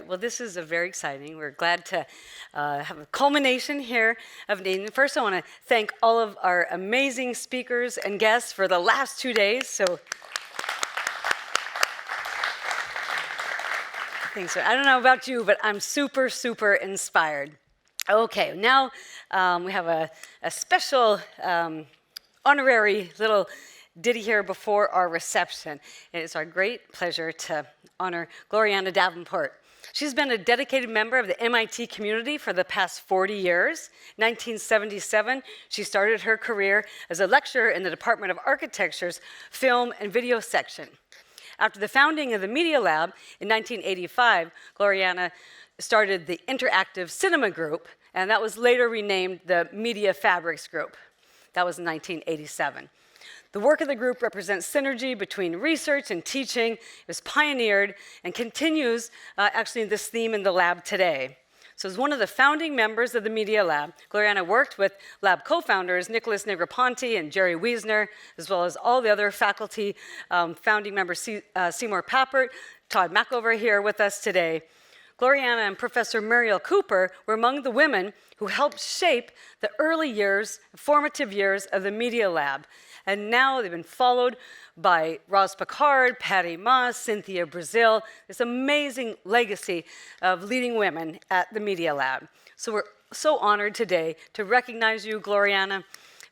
right, well, this is a very exciting. We're glad to have a culmination here of an evening. First, I want to thank all of our amazing speakers and guests for the last 2 days. So, thanks. I don't know about you, but I'm super, super inspired. Okay, now we have a special honorary little ditty here before our reception. It is our great pleasure to honor Gloriana Davenport. She's been a dedicated member of the MIT community for the past 40 years. In 1977, she started her career as a lecturer in the Department of Architecture's Film and Video section. After the founding of the Media Lab in 1985, Gloriana started the Interactive Cinema Group, and that was later renamed the Media Fabrics Group. That was in 1987. The work of the group represents synergy between research and teaching. It was pioneered and continues actually this theme in the lab today. So as one of the founding members of the Media Lab, Gloriana worked with lab co-founders Nicholas Negroponte and Jerry Wiesner, as well as all the other faculty, founding members Seymour Papert, Todd Mackover here with us today. Gloriana and Professor Muriel Cooper were among the women who helped shape the early years, formative years of the Media Lab. And now they've been followed by Roz Picard, Patty Moss, Cynthia Brazil, this amazing legacy of leading women at the Media Lab. So we're so honored today to recognize you, Gloriana,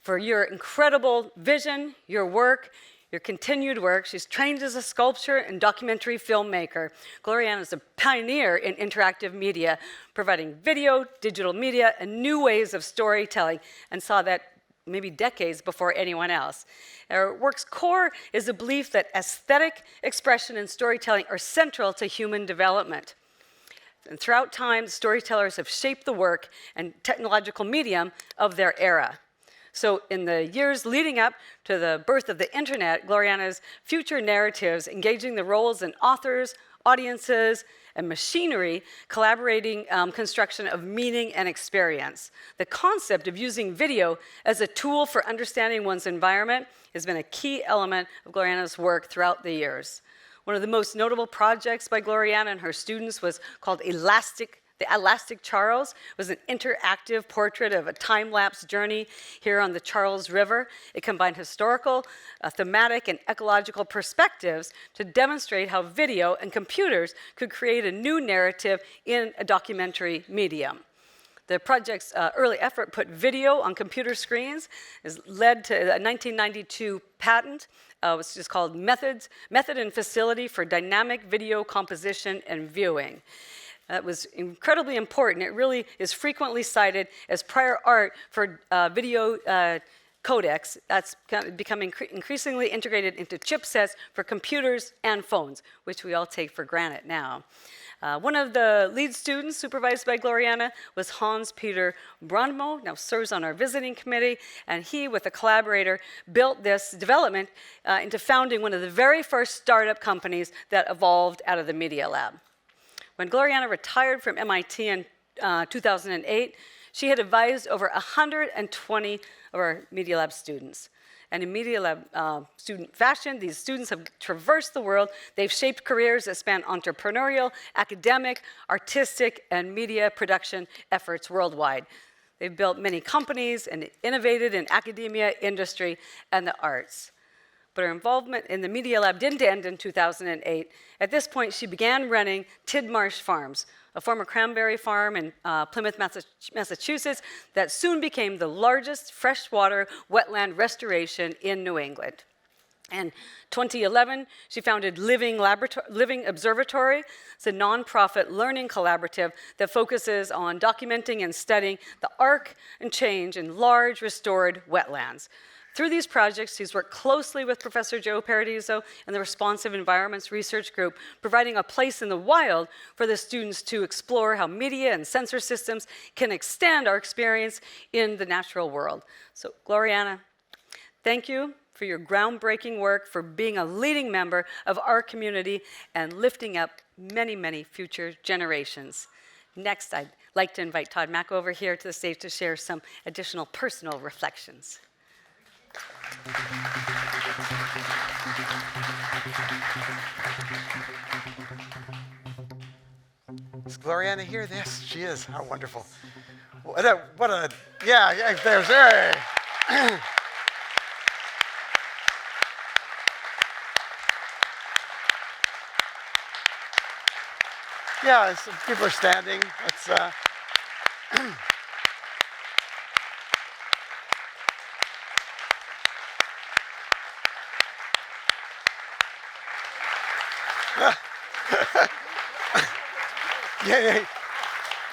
for your incredible vision, your work, your continued work. She's trained as a sculptor and documentary filmmaker. Gloriana is a pioneer in interactive media, providing video, digital media, and new ways of storytelling, and saw that maybe decades before anyone else. Her work's core is the belief that aesthetic expression and storytelling are central to human development. And throughout time, storytellers have shaped the work and technological medium of their era. So in the years leading up to the birth of the internet, Gloriana's future narratives engaging the roles in authors, audiences, and machinery, collaborating construction of meaning and experience. The concept of using video as a tool for understanding one's environment has been a key element of Gloriana's work throughout the years. One of the most notable projects by Gloriana and her students was called The Elastic Charles. Was an interactive portrait of a time-lapse journey here on the Charles River. It combined historical, thematic, and ecological perspectives to demonstrate how video and computers could create a new narrative in a documentary medium. The project's early effort put video on computer screens, has led to a 1992 patent, which is called Method and Facility for Dynamic Video Composition and Viewing. That was incredibly important. It really is frequently cited as prior art for video codecs. That's becoming increasingly integrated into chipsets for computers and phones, which we all take for granted now. One of the lead students supervised by Gloriana was Hans-Peter Brandmo, now serves on our visiting committee, and he, with a collaborator, built this development into founding one of the very first startup companies that evolved out of the Media Lab. When Gloriana retired from MIT in 2008, she had advised over 120 of our Media Lab students. And in Media Lab student fashion, these students have traversed the world. They've shaped careers that span entrepreneurial, academic, artistic, and media production efforts worldwide. They've built many companies and innovated in academia, industry, and the arts. But her involvement in the Media Lab didn't end in 2008. At this point, she began running Tidmarsh Farms, a former cranberry farm in Plymouth, Massachusetts, that soon became the largest freshwater wetland restoration in New England. In 2011, she founded Living Observatory. It's a nonprofit learning collaborative that focuses on documenting and studying the arc and change in large restored wetlands. Through these projects, he's worked closely with Professor Joe Paradiso and the Responsive Environments Research Group, providing a place in the wild for the students to explore how media and sensor systems can extend our experience in the natural world. So, Gloriana, thank you for your groundbreaking work, for being a leading member of our community and lifting up many, many future generations. Next, I'd like to invite Todd Mackover here to the stage to share some additional personal reflections. Is Gloriana here? Yes, she is. How wonderful. Yeah, there's her. Yeah, some people are standing. It's, yeah.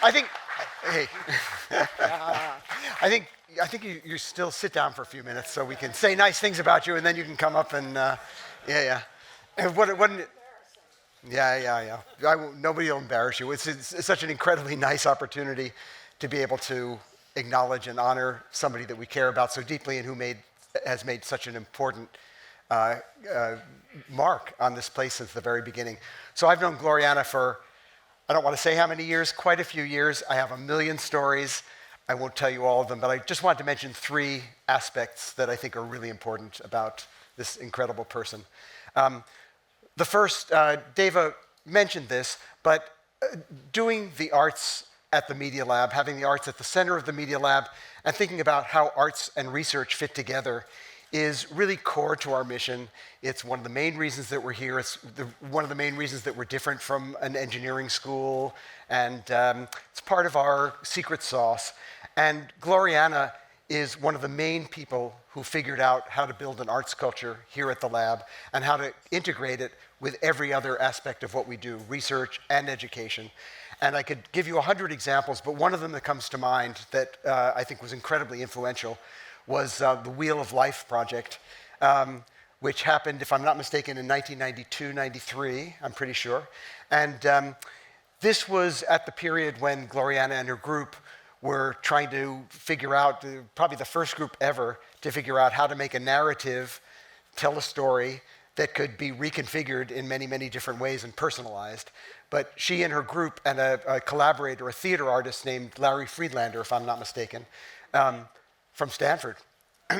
I think, hey, I think you still sit down for a few minutes so we can say nice things about you, and then you can come up and, yeah. And yeah. Nobody will embarrass you. It's such an incredibly nice opportunity to be able to acknowledge and honor somebody that we care about so deeply and who has made such an important uh, uh, mark on this place since the very beginning. So I've known Gloriana for, I don't want to say how many years, quite a few years. I have a million stories. I won't tell you all of them, but I just wanted to mention three aspects that I think are really important about this incredible person. The first, Deva mentioned this, but doing the arts at the Media Lab, having the arts at the center of the Media Lab, and thinking about how arts and research fit together is really core to our mission. It's one of the main reasons that we're here. It's one of the main reasons that we're different from an engineering school, and it's part of our secret sauce. And Gloriana is one of the main people who figured out how to build an arts culture here at the lab and how to integrate it with every other aspect of what we do, research and education. And I could give you 100 examples, but one of them that comes to mind that I think was incredibly influential was the Wheel of Life project, which happened, if I'm not mistaken, in 1992, 93, I'm pretty sure. And this was at the period when Gloriana and her group were trying to figure out, probably the first group ever, to figure out how to make a narrative, tell a story that could be reconfigured in many, many different ways and personalized. But she and her group and a collaborator, a theater artist named Larry Friedlander, if I'm not mistaken, from Stanford,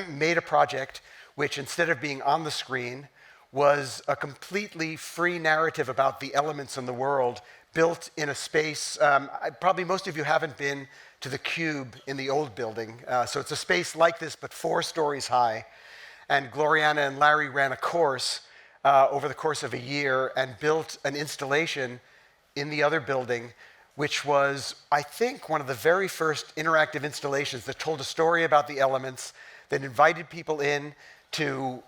made a project which, instead of being on the screen, was a completely free narrative about the elements in the world built in a space. Probably most of you haven't been to the Cube in the old building. So it's a space like this, but 4 stories high. And Gloriana and Larry ran a course over the course of a year and built an installation in the other building, which was, I think, one of the very first interactive installations that told a story about the elements, that invited people in to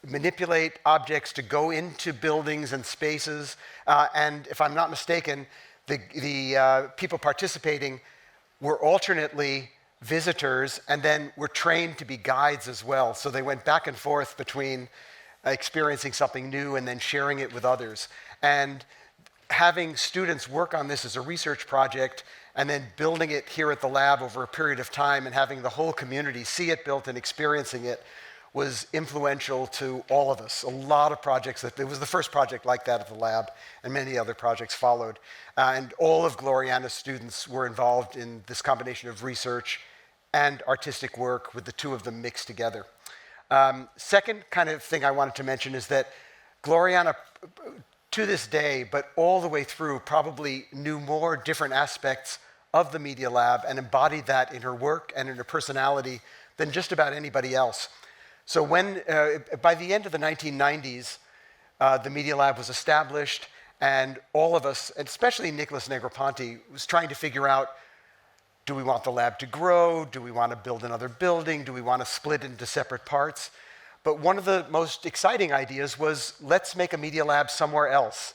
manipulate objects, to go into buildings and spaces. And if I'm not mistaken, the people participating were alternately visitors and then were trained to be guides as well. So they went back and forth between experiencing something new and then sharing it with others. And having students work on this as a research project and then building it here at the lab over a period of time and having the whole community see it built and experiencing it was influential to all of us. A lot of projects, it was the first project like that at the lab, and many other projects followed. And all of Gloriana's students were involved in this combination of research and artistic work, with the two of them mixed together. Second kind of thing I wanted to mention is that Gloriana, to this day, but all the way through, probably knew more different aspects of the Media Lab and embodied that in her work and in her personality than just about anybody else. So when, by the end of the 1990s, the Media Lab was established, and all of us, and especially Nicholas Negroponte, was trying to figure out, do we want the lab to grow? Do we want to build another building? Do we want to split into separate parts? But one of the most exciting ideas was, let's make a Media Lab somewhere else.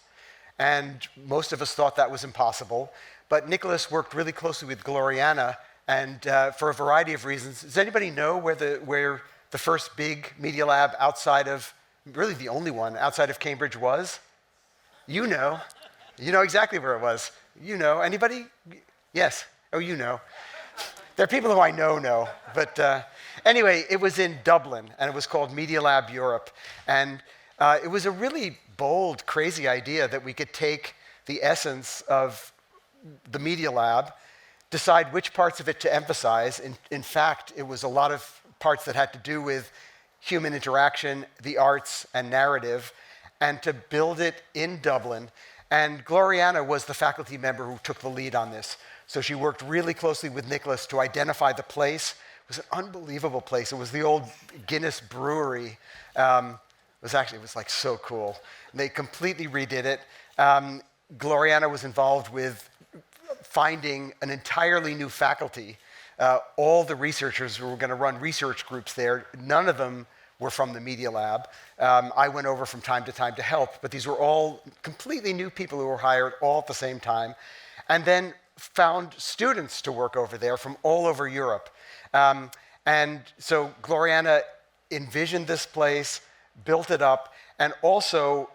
And most of us thought that was impossible. But Nicholas worked really closely with Gloriana, and for a variety of reasons. Does anybody know where the first big Media Lab outside of, really the only one outside of Cambridge was? You know. You know exactly where it was. You know. Anybody? Yes. Oh, you know. There are people who I know. But anyway, it was in Dublin, and it was called Media Lab Europe. And it was a really bold, crazy idea that we could take the essence of the Media Lab, decide which parts of it to emphasize. In fact, it was a lot of parts that had to do with human interaction, the arts, and narrative, and to build it in Dublin And Gloriana was the faculty member who took the lead on this. So she worked really closely with Nicholas to identify the place. It was an unbelievable place. It was the old Guinness Brewery. It was like so cool. And they completely redid it. Gloriana was involved with finding an entirely new faculty. All the researchers who were going to run research groups there, none of them were from the Media Lab. I went over from time to help, but these were all completely new people who were hired all at the same time, and then found students to work over there from all over Europe. And so Gloriana envisioned this place, built it up, and also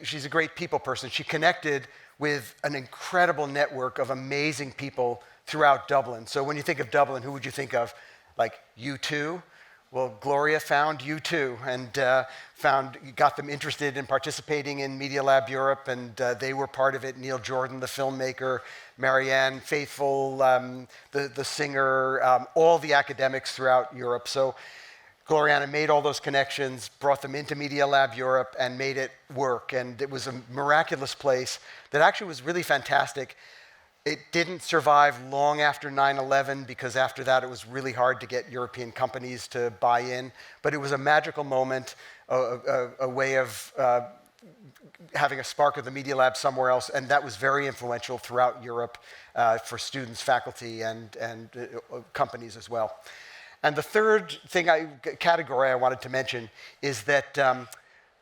she's a great people person. She connected with an incredible network of amazing people throughout Dublin. So when you think of Dublin, who would you think of? Like U2? Well, Gloria found U2 and got them interested in participating in Media Lab Europe, and they were part of it. Neil Jordan, the filmmaker, Marianne Faithfull, the singer, all the academics throughout Europe. So Gloriana made all those connections, brought them into Media Lab Europe, and made it work. And it was a miraculous place that actually was really fantastic. It didn't survive long after 9/11 because after that it was really hard to get European companies to buy in. But it was a magical moment, a way of having a spark of the Media Lab somewhere else, and that was very influential throughout Europe for students, faculty, and companies as well. And the third category I wanted to mention is that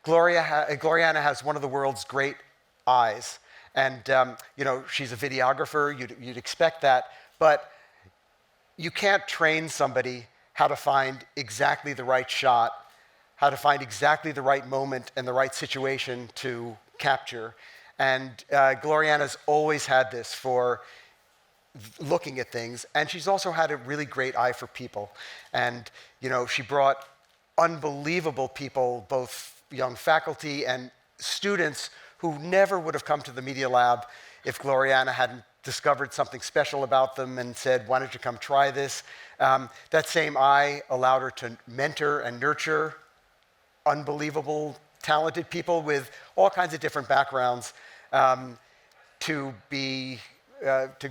Gloriana has one of the world's great eyes. And she's a videographer, you'd expect that, but you can't train somebody how to find exactly the right shot, how to find exactly the right moment and the right situation to capture. And Gloriana's always had this for looking at things, and she's also had a really great eye for people. And she brought unbelievable people, both young faculty and students who never would have come to the Media Lab if Gloriana hadn't discovered something special about them and said, why don't you come try this? That same eye allowed her to mentor and nurture unbelievable, talented people with all kinds of different backgrounds to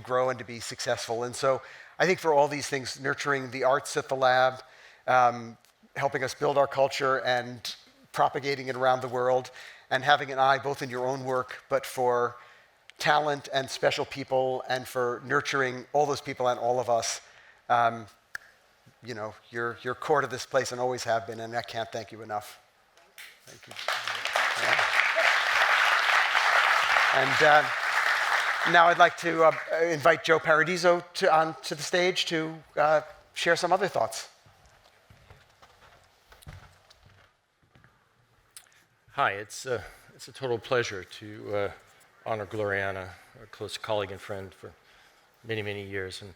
grow and to be successful. And so I think for all these things, nurturing the arts at the lab, helping us build our culture and propagating it around the world, and having an eye both in your own work, but for talent and special people, and for nurturing all those people and all of us. You're core to this place and always have been, and I can't thank you enough. Thank you. And now I'd like to invite Joe Paradiso onto the stage to share some other thoughts. Hi, it's a total pleasure to honor Gloriana, a close colleague and friend for many, many years. And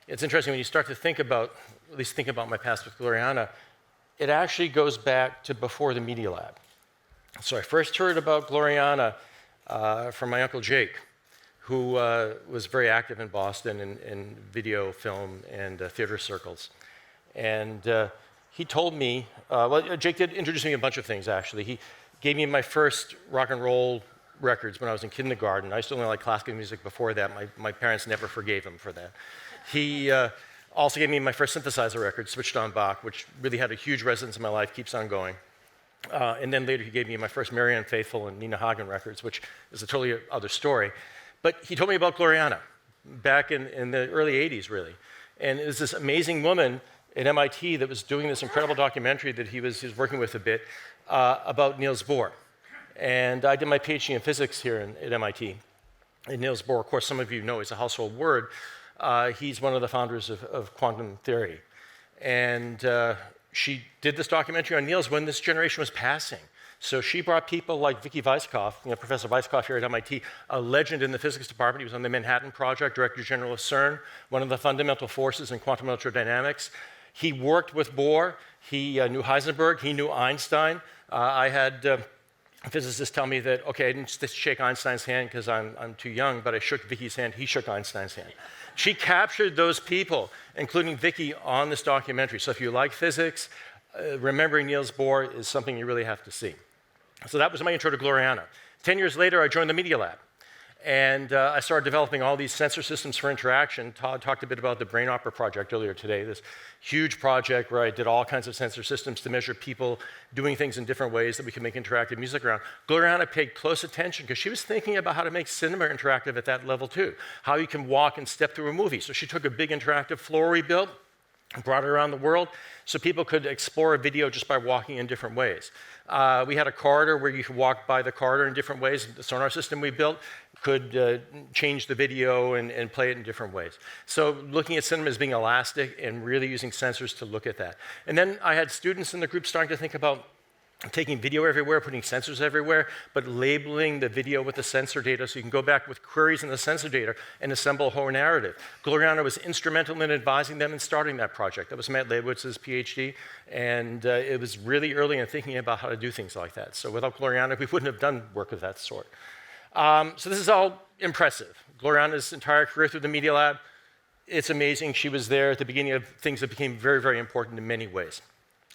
it's interesting when you start to think about my past with Gloriana, it actually goes back to before the Media Lab. So I first heard about Gloriana from my uncle Jake, who was very active in Boston in video, film, and theater circles. And he told me, Jake did introduce me to a bunch of things, actually. He gave me my first rock and roll records when I was in kindergarten. I used to only like classical music before that. My parents never forgave him for that. He also gave me my first synthesizer record, Switched on Bach, which really had a huge resonance in my life, keeps on going. And then later he gave me my first Marianne Faithfull and Nina Hagen records, which is a totally other story. But he told me about Gloriana back in the early 80s, really. And it was this amazing woman at MIT that was doing this incredible documentary that he was working with a bit about Niels Bohr. And I did my PhD in physics here at MIT. And Niels Bohr, of course, some of you know, is a household word. He's one of the founders of quantum theory. And she did this documentary on Niels when this generation was passing. So she brought people like Vicky Weisskopf, Professor Weisskopf here at MIT, a legend in the physics department. He was on the Manhattan Project, Director General of CERN, one of the fundamental forces in quantum electrodynamics. He worked with Bohr. He knew Heisenberg. He knew Einstein. I had physicists tell me that, okay, I didn't just shake Einstein's hand because I'm too young, but I shook Vicky's hand. He shook Einstein's hand. She captured those people, including Vicky, on this documentary. So if you like physics, remembering Niels Bohr is something you really have to see. So that was my intro to Gloriana. 10 years later, I joined the Media Lab. And I started developing all these sensor systems for interaction. Todd talked a bit about the Brain Opera project earlier today, this huge project where I did all kinds of sensor systems to measure people doing things in different ways that we could make interactive music around. Gloriana paid close attention because she was thinking about how to make cinema interactive at that level too, how you can walk and step through a movie. So she took a big interactive floor we built, brought it around the world so people could explore a video just by walking in different ways. We had a corridor where you could walk by the corridor in different ways. The sonar system we built could change the video and play it in different ways. So looking at cinema as being elastic and really using sensors to look at that. And then I had students in the group starting to think about taking video everywhere, putting sensors everywhere, but labeling the video with the sensor data so you can go back with queries in the sensor data and assemble a whole narrative. Gloriana was instrumental in advising them in starting that project. That was Matt Leibowitz's PhD, and it was really early in thinking about how to do things like that. So without Gloriana, we wouldn't have done work of that sort. So this is all impressive. Gloriana's entire career through the Media Lab, it's amazing. She was there at the beginning of things that became very, very important in many ways.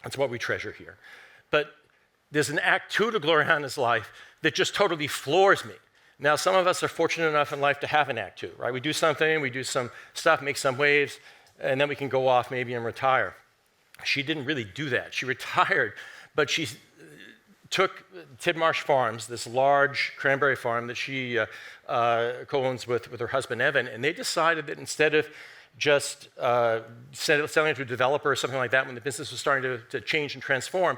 That's what we treasure here. But there's an act 2 to Gloriana's life that just totally floors me. Now, some of us are fortunate enough in life to have an act 2, right? We do something, we do some stuff, make some waves, and then we can go off maybe and retire. She didn't really do that. She retired, but she took Tidmarsh Farms, this large cranberry farm that she co-owns with her husband, Evan, and they decided that instead of just selling it to a developer or something like that when the business was starting to change and transform,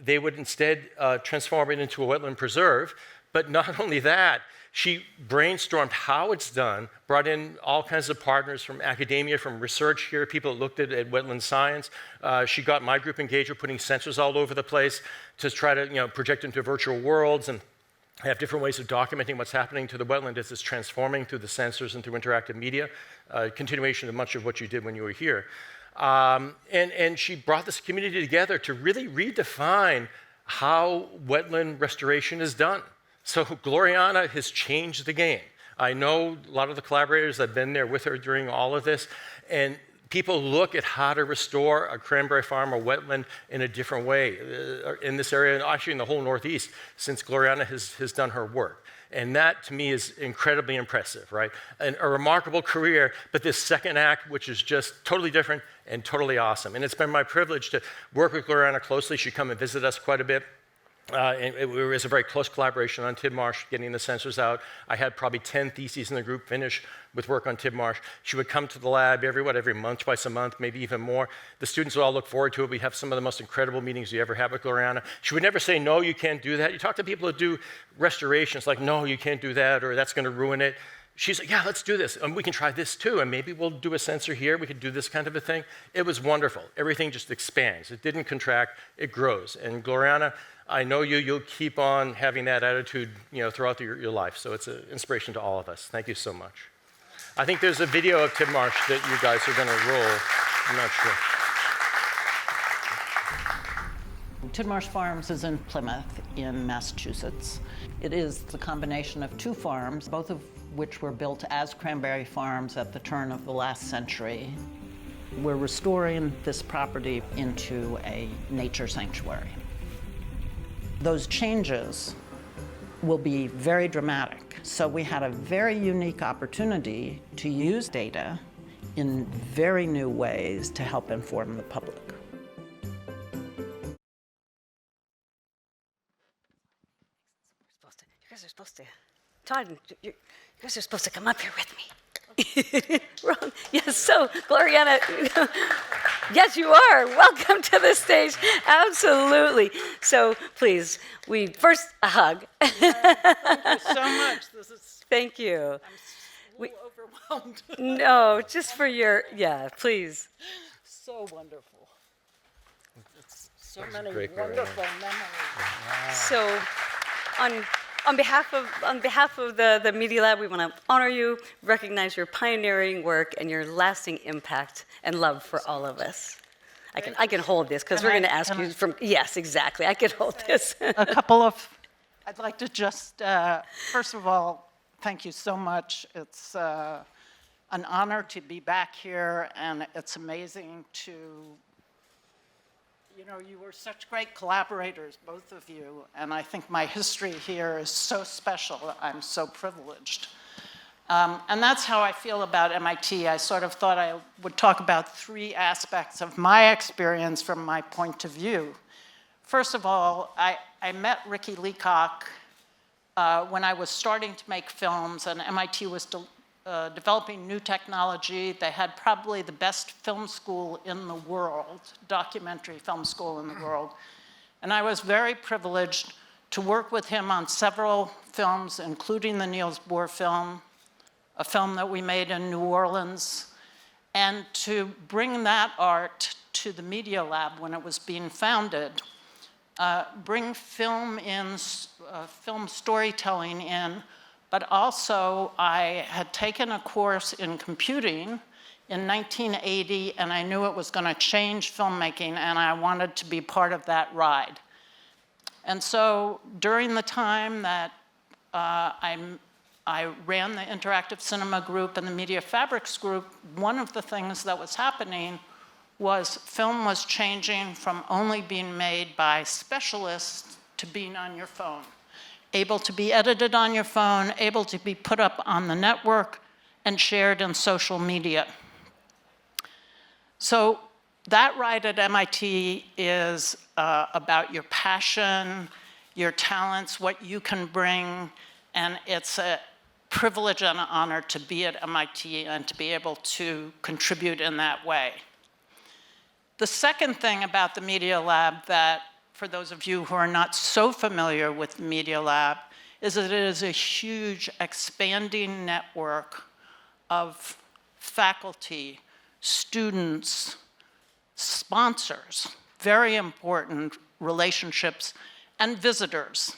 they would instead transform it into a wetland preserve. But not only that, she brainstormed how it's done, brought in all kinds of partners from academia, from research here, people that looked at wetland science. She got my group engaged with putting sensors all over the place to try to project into virtual worlds and have different ways of documenting what's happening to the wetland as it's transforming through the sensors and through interactive media, continuation of much of what you did when you were here. And she brought this community together to really redefine how wetland restoration is done. So Gloriana has changed the game. I know a lot of the collaborators that have been there with her during all of this, and people look at how to restore a cranberry farm or wetland in a different way in this area, and actually in the whole Northeast, since Gloriana has done her work. And that, to me, is incredibly impressive, right? And a remarkable career, but this second act, which is just totally different and totally awesome. And it's been my privilege to work with Gloriana closely. She'd come and visit us quite a bit. And it was a very close collaboration on Tidmarsh, getting the sensors out. I had probably 10 theses in the group finish with work on Tidmarsh. She would come to the lab every month, twice a month, maybe even more. The students would all look forward to it. We have some of the most incredible meetings you ever had with Gloriana. She would never say, no, you can't do that. You talk to people that do restorations, like, no, you can't do that, or that's going to ruin it. She's like, yeah, let's do this, and we can try this too, and maybe we'll do a sensor here. We could do this kind of a thing. It was wonderful. Everything just expands. It didn't contract. It grows. And Gloriana, I know you'll keep on having that attitude, throughout your life. So it's an inspiration to all of us. Thank you so much. I think there's a video of Tidmarsh that you guys are going to roll. I'm not sure. Tidmarsh Farms is in Plymouth in Massachusetts. It is the combination of 2 farms, both of which were built as cranberry farms at the turn of the last century. We're restoring this property into a nature sanctuary. Those changes will be very dramatic. So we had a very unique opportunity to use data in very new ways to help inform the public. You guys are supposed to, Todd, you guys are supposed to come up here with me. Wrong. Yes, so Gloriana, yes, you are. Welcome to the stage. Absolutely. So please, first a hug. Thank you so much. This is. Thank you. I'm a little overwhelmed. No, just for please. So wonderful. It's so That's many great, wonderful memories. So, on behalf of the Media Lab, we want to honor you, recognize your pioneering work and your lasting impact and love for all of us. I can hold this because we're going to ask you from. Yes, exactly. I can hold this. A couple of. I'd like to just first of all thank you so much. It's an honor to be back here, and it's amazing to You know, you were such great collaborators, both of you, and I think my history here is so special. I'm so privileged. And that's how I feel about MIT. I sort of thought I would talk about 3 aspects of my experience from my point of view. First of all, I met Ricky Leacock when I was starting to make films, and MIT was developing new technology. They had probably the best film school in the world, documentary film school in the world. And I was very privileged to work with him on several films, including the Niels Bohr film, a film that we made in New Orleans, and to bring that art to the Media Lab when it was being founded, bring film in, film storytelling in, but also I had taken a course in computing in 1980, and I knew it was going to change filmmaking, and I wanted to be part of that ride. And so during the time that I ran the Interactive Cinema Group and the Media Fabrics Group, one of the things that was happening was film was changing from only being made by specialists to being on your phone, able to be edited on your phone, able to be put up on the network and shared in social media. So that ride at MIT is about your passion, your talents, what you can bring, and it's a privilege and an honor to be at MIT and to be able to contribute in that way. The second thing about the Media Lab that, for those of you who are not so familiar with the Media Lab, is that it is a huge expanding network of faculty, students, sponsors, very important relationships, and visitors.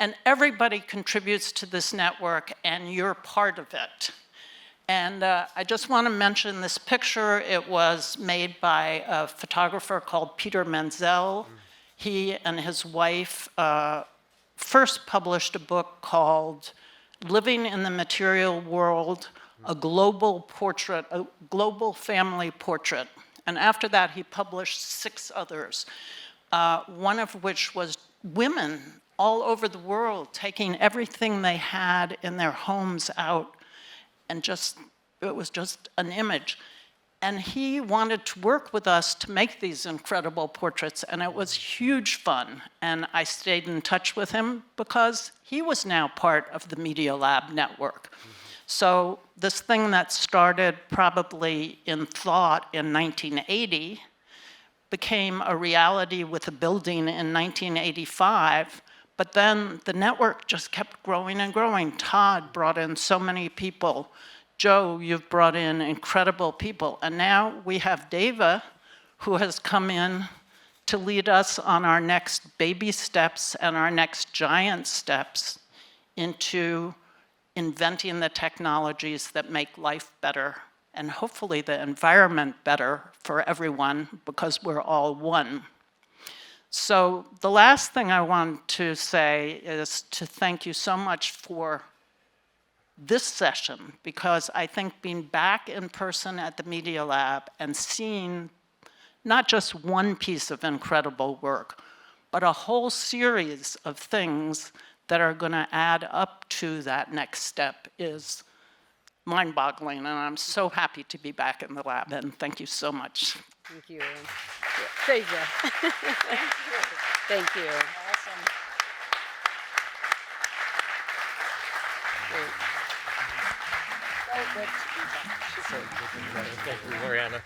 And everybody contributes to this network, and you're part of it. And I just want to mention this picture. It was made by a photographer called Peter Menzel. He and his wife first published a book called Living in the Material World, a global portrait, a global family portrait. And after that, he published 6 others, one of which was women all over the world taking everything they had in their homes out, and it was just an image. And he wanted to work with us to make these incredible portraits, and it was huge fun. And I stayed in touch with him because he was now part of the Media Lab network. So this thing that started probably in thought in 1980 became a reality with a building in 1985. But then the network just kept growing and growing. Todd brought in so many people. Joe, you've brought in incredible people. And now we have Deva, who has come in to lead us on our next baby steps and our next giant steps into inventing the technologies that make life better and hopefully the environment better for everyone, because we're all one. So the last thing I want to say is to thank you so much for this session, because I think being back in person at the Media Lab and seeing not just one piece of incredible work, but a whole series of things that are going to add up to that next step is mind-boggling, and I'm so happy to be back in the lab, and thank you so much. Thank you. Praise you. Thank you. Awesome. Thank you, Gloriana.